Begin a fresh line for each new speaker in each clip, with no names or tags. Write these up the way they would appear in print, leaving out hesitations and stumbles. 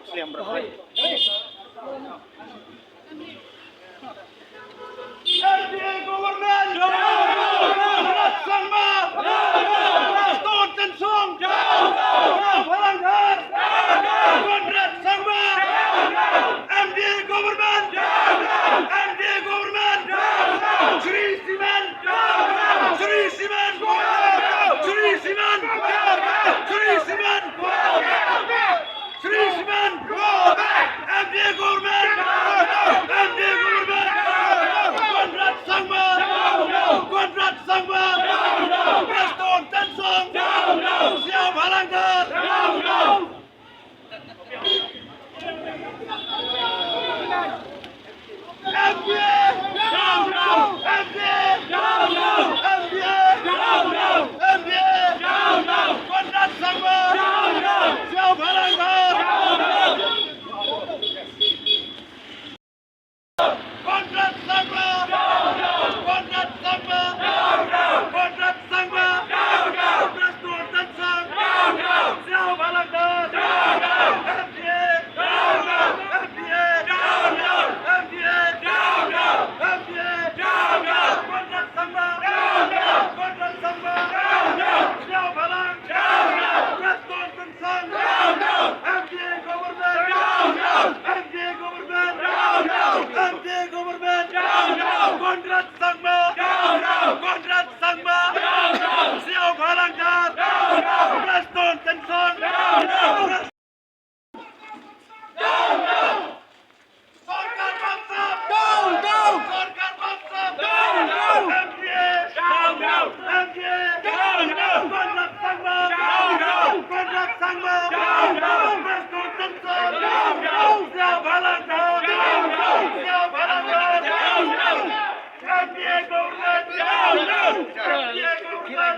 Sliam berapa? Government! Sama! Stone Song! Palanggar! Konrad Sama! MDA Government! MDA Government! Sri Siman! Sri Siman! Sri Siman! Sri Siman! Sri Siman! MDA Government! MDA Government! Konrad Sangma! Konrad Sangma! Preston Tensong! Siap Halanggar! MDA! MDA! MDA! Konrad Sangma! Siap Halanggar! Konrad Sangma! Konrad Sangma! Konrad Sangma! Preston Tensong! Siap Halanggar! MDA! MDA! MDA! MDA! Konrad Sangma! Konrad Sangma! Siap Halanggar! Preston Tensong! MDA Government! MDA Government! MDA Government! Konrad Sangma! Konrad Sangma! Siap Halanggar! Preston Tensong! Sarkar bangsa! Sarkar bangsa! MDA! MDA! Konrad Sangma! Konrad Sangma! Preston Tensong! Siap Halanggar! Siap Halanggar! MDA Government! MDA Government!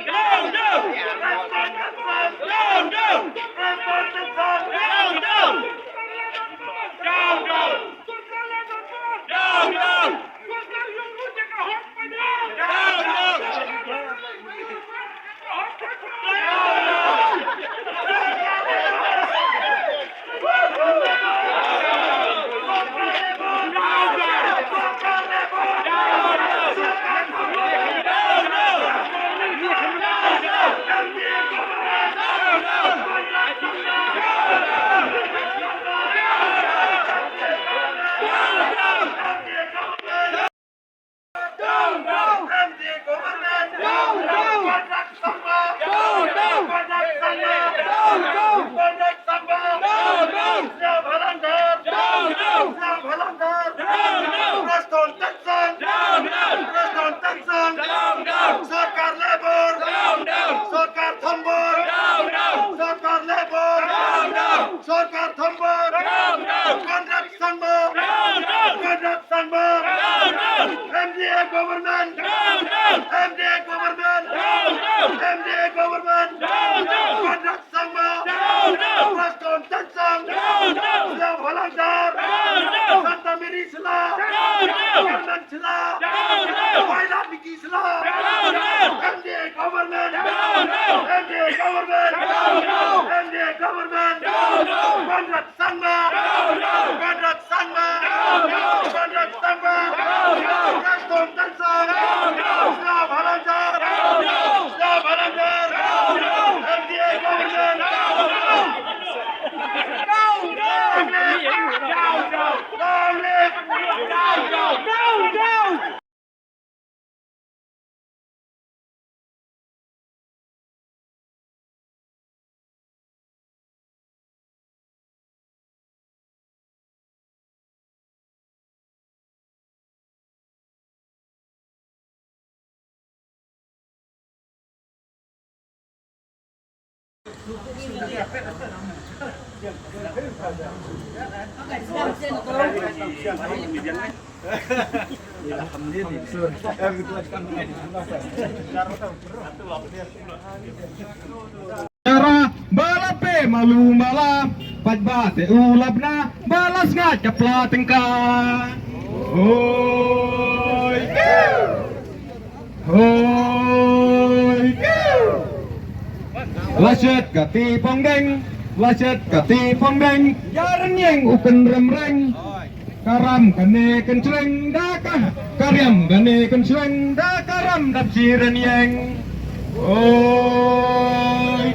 Preston Tensong! Preston Tensong! Sarkar Labor! Sarkar Thambor! Sarkar Labor! Sarkar Thambor! Konrad Sangma! Konrad Sangma! MDA Government! MDA Government! MDA Government! Konrad Sangma! Preston Tensong! Siap Halanggar! Santa Mary Sela! Karnan Sela! Wailat Niki Sela! MDA Government! MDA Government! MDA Government! Konrad Sangma! Konrad Sangma! Konrad Sangma! Preston Tensong! Siap Halanggar! Siap Halanggar! MDA Government!
Cara balape malu malam pajbate ulabna balas ngaca platengka. Hoi hoi Lasyet kati pongdeng, lasyet kati pongdeng, yaran yang uken remreng. Karam kane kencreng daka, karyam kane kencreng da karam dap siren yang. Oi.